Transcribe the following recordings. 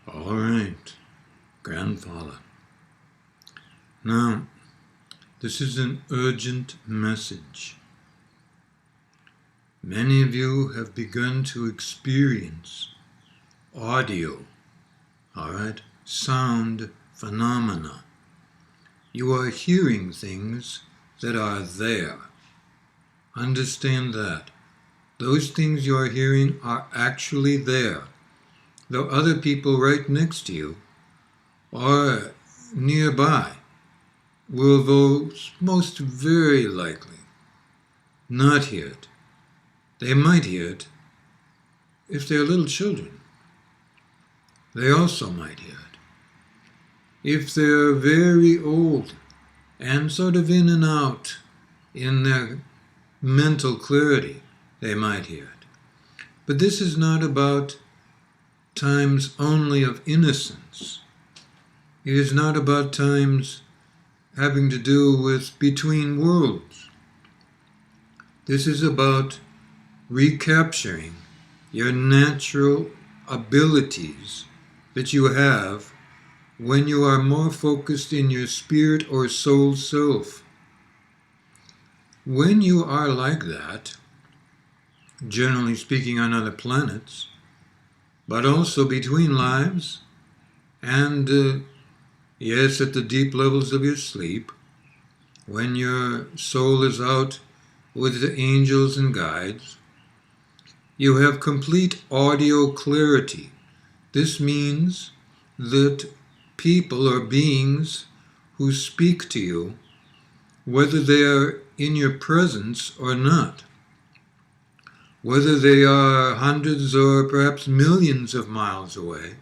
All right, grandfather. Now, this is an urgent message. Many of you have begun to experience audio, all right, sound phenomena. You are hearing things that are there. Understand that. Those things you are hearing are actually there. Though other people right next to you or nearby will most very likely not hear it. They might hear it if they're little children. They also might hear it. If they're very old and sort of in and out in their mental clarity, they might hear it. But this is not about times only of innocence. It is not about times having to do with between worlds. This is about recapturing your natural abilities that you have when you are more focused in your spirit or soul self. When you are like that, generally speaking on other planets, but also between lives, and yes, at the deep levels of your sleep, when your soul is out with the angels and guides, you have complete audio clarity. This means that people or beings who speak to you, whether they are in your presence or not, whether they are hundreds or perhaps millions of miles away,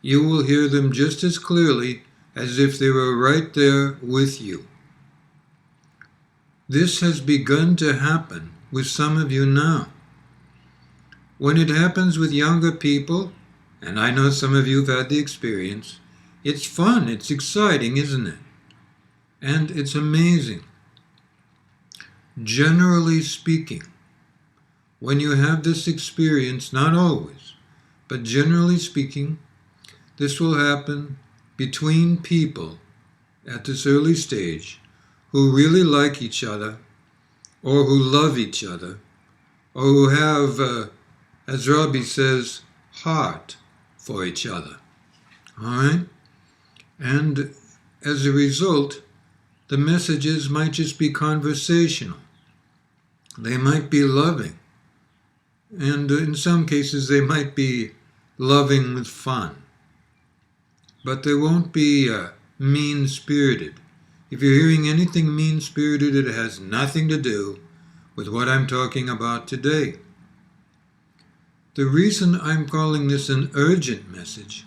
you will hear them just as clearly as if they were right there with you. This has begun to happen with some of you now. When it happens with younger people, and I know some of you have had the experience, it's fun, it's exciting, isn't it? And it's amazing. Generally speaking, when you have this experience, not always, but generally speaking, this will happen between people at this early stage who really like each other, or who love each other, or who have, as Robbie says, heart for each other. All right? And as a result, the messages might just be conversational. They might be loving. And in some cases, they might be loving with fun. But they won't be mean-spirited. If you're hearing anything mean-spirited, it has nothing to do with what I'm talking about today. The reason I'm calling this an urgent message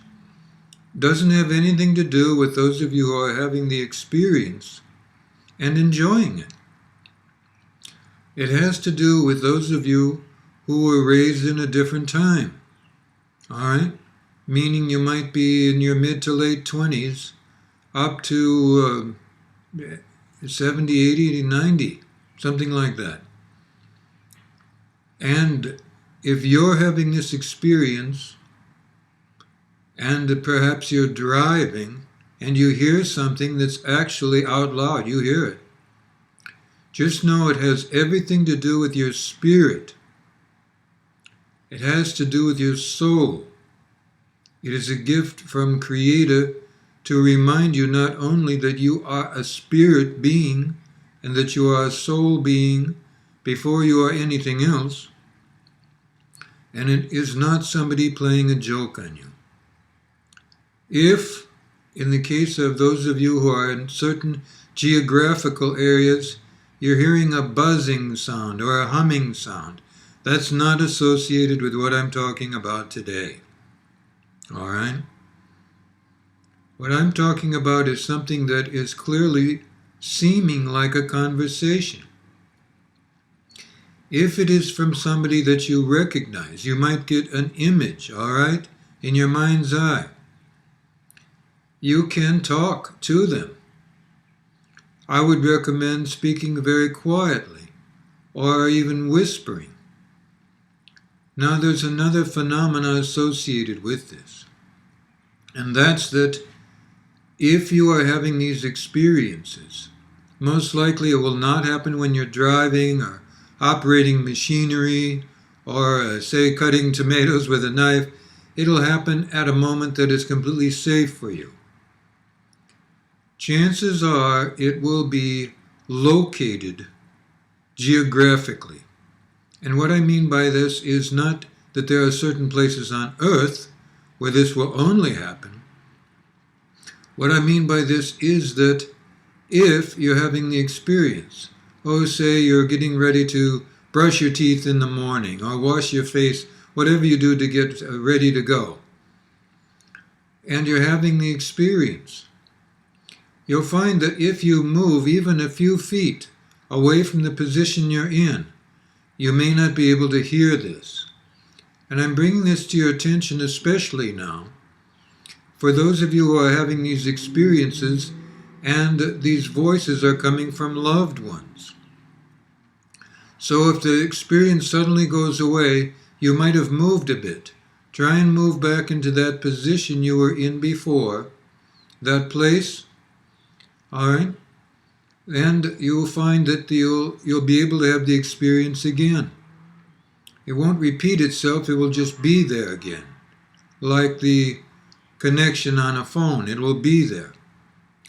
doesn't have anything to do with those of you who are having the experience and enjoying it. It has to do with those of you who were raised in a different time. All right? Meaning you might be in your mid to late 20s up to 70, 80, 90, something like that. And if you're having this experience, and perhaps you're driving, and you hear something that's actually out loud, you hear it, just know it has everything to do with your spirit. It has to do with your soul. It is a gift from Creator to remind you not only that you are a spirit being and that you are a soul being before you are anything else, and it is not somebody playing a joke on you. If, in the case of those of you who are in certain geographical areas, you're hearing a buzzing sound or a humming sound, that's not associated with what I'm talking about today. All right? What I'm talking about is something that is clearly seeming like a conversation. If it is from somebody that you recognize, you might get an image, all right, in your mind's eye. You can talk to them. I would recommend speaking very quietly or even whispering. Now there's another phenomena associated with this. And that's that if you are having these experiences, most likely it will not happen when you're driving or operating machinery or, say, cutting tomatoes with a knife. It'll happen at a moment that is completely safe for you. Chances are it will be located geographically. And what I mean by this is not that there are certain places on Earth where this will only happen. What I mean by this is that if you're having the experience, say you're getting ready to brush your teeth in the morning or wash your face, whatever you do to get ready to go, and you're having the experience, you'll find that if you move even a few feet away from the position you're in, you may not be able to hear this. And I'm bringing this to your attention especially now for those of you who are having these experiences and these voices are coming from loved ones. So if the experience suddenly goes away, you might have moved a bit. Try and move back into that position you were in before, that place, all right? And you will find that you'll be able to have the experience again. It won't repeat itself, it will just be there again. Like the connection on a phone, it will be there.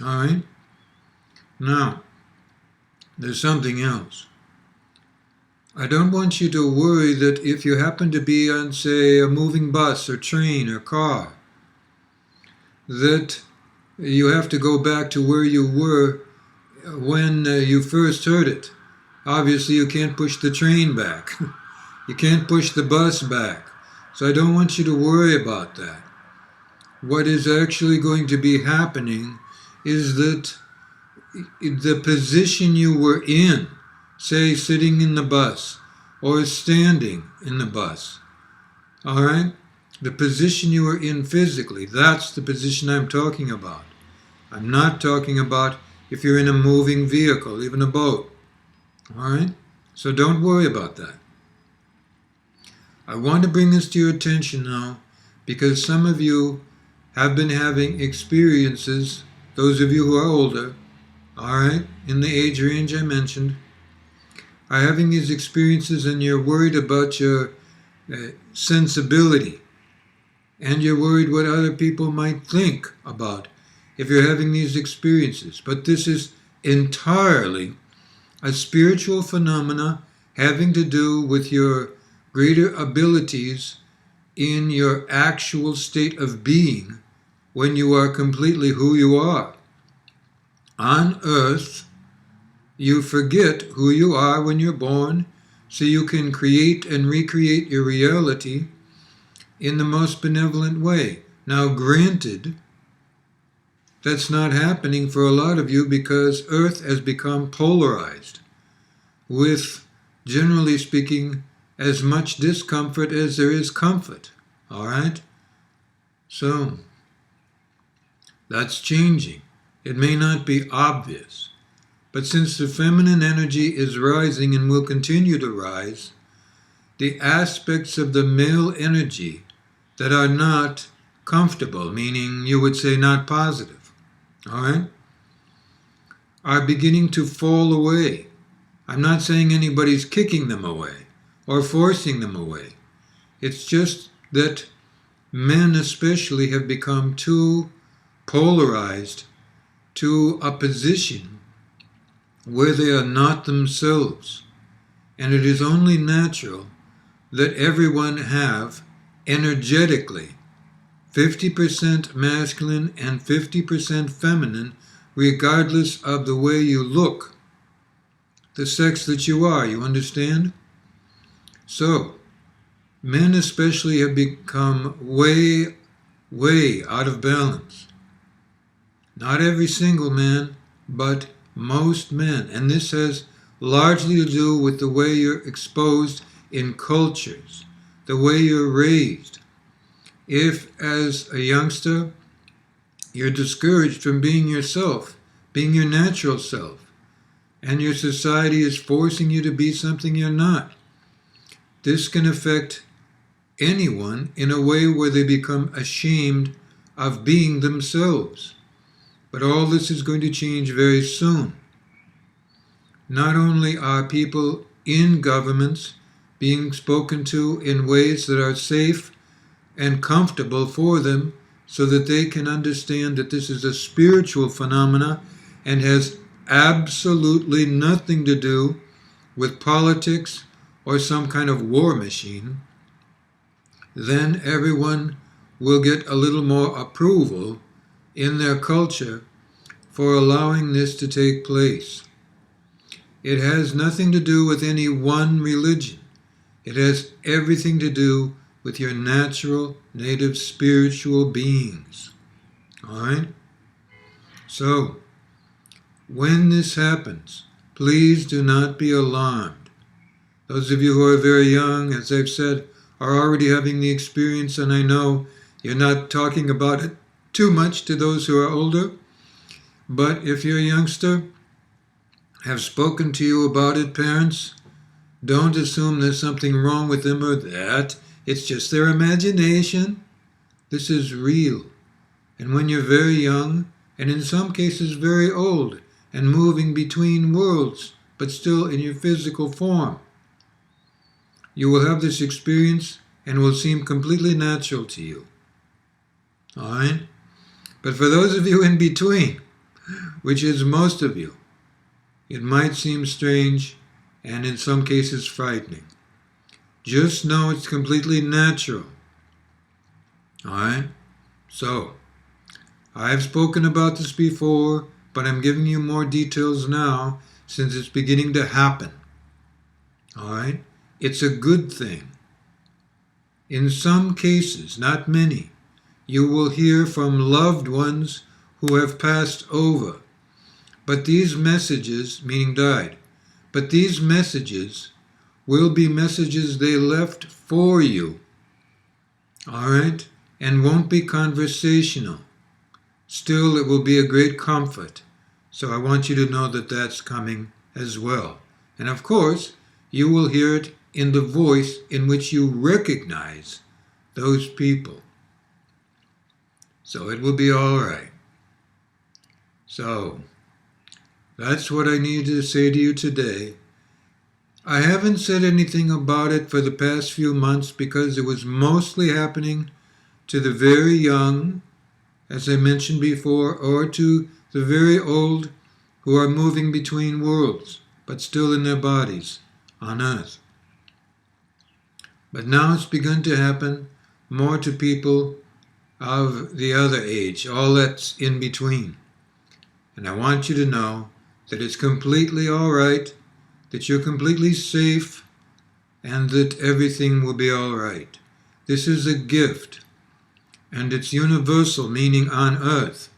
All right? Now, there's something else. I don't want you to worry that if you happen to be on, say, a moving bus or train or car, that you have to go back to where you were when you first heard it. Obviously, you can't push the train back. You can't push the bus back. So I don't want you to worry about that. What is actually going to be happening is that the position you were in, say sitting in the bus or standing in the bus, all right? The position you were in physically, that's the position I'm talking about. I'm not talking about if you're in a moving vehicle, even a boat, all right? So don't worry about that. I want to bring this to your attention now because some of you have been having experiences, those of you who are older, all right, in the age range I mentioned, are having these experiences and you're worried about your sensibility and you're worried what other people might think about if you're having these experiences. But this is entirely a spiritual phenomena having to do with your greater abilities in your actual state of being when you are completely who you are. On earth, you forget who you are when you're born, so you can create and recreate your reality in the most benevolent way. Now, granted, that's not happening for a lot of you because Earth has become polarized with, generally speaking, as much discomfort as there is comfort, all right? So, that's changing. It may not be obvious, but since the feminine energy is rising and will continue to rise, the aspects of the male energy that are not comfortable, meaning you would say not positive, all right, are beginning to fall away. I'm not saying anybody's kicking them away or forcing them away. It's just that men especially have become too polarized to a position where they are not themselves. And it is only natural that everyone have energetically 50% masculine and 50% feminine, regardless of the way you look, the sex that you are, you understand? So, men especially have become way, way out of balance. Not every single man, but most men. And this has largely to do with the way you're exposed in cultures, the way you're raised. If, as a youngster, you're discouraged from being yourself, being your natural self, and your society is forcing you to be something you're not, this can affect anyone in a way where they become ashamed of being themselves. But all this is going to change very soon. Not only are people in governments being spoken to in ways that are safe and comfortable for them so that they can understand that this is a spiritual phenomena and has absolutely nothing to do with politics or some kind of war machine, then everyone will get a little more approval in their culture for allowing this to take place. It has nothing to do with any one religion. It has everything to do with your natural, native, spiritual beings. All right? So, when this happens, please do not be alarmed. Those of you who are very young, as I've said, are already having the experience, and I know you're not talking about it too much to those who are older. But if your youngster have spoken to you about it, parents, don't assume there's something wrong with them or that. It's just their imagination. This is real. And when you're very young, and in some cases very old, and moving between worlds, but still in your physical form, you will have this experience and it will seem completely natural to you. All right? But for those of you in between, which is most of you, it might seem strange and in some cases frightening. Just know it's completely natural. All right? So, I've spoken about this before, but I'm giving you more details now since it's beginning to happen. All right? It's a good thing. In some cases, not many, you will hear from loved ones who have passed over. But these messages, meaning died, but these messages will be messages they left for you. All right? And won't be conversational. Still, it will be a great comfort. So I want you to know that that's coming as well. And of course, you will hear it in the voice in which you recognize those people. So it will be all right. So, that's what I needed to say to you today. I haven't said anything about it for the past few months because it was mostly happening to the very young, as I mentioned before, or to the very old who are moving between worlds, but still in their bodies on earth. But now it's begun to happen more to people of the other age, all that's in between. And I want you to know that it's completely all right, that you're completely safe, and that everything will be all right. This is a gift, and it's universal, meaning on earth.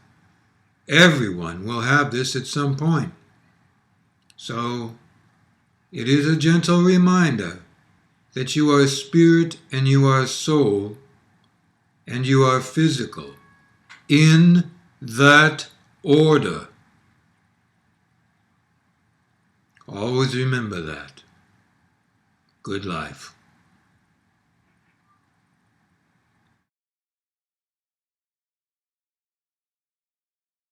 Everyone will have this at some point. So, it is a gentle reminder that you are spirit and you are soul and you are physical in that order. Always remember that. Good life.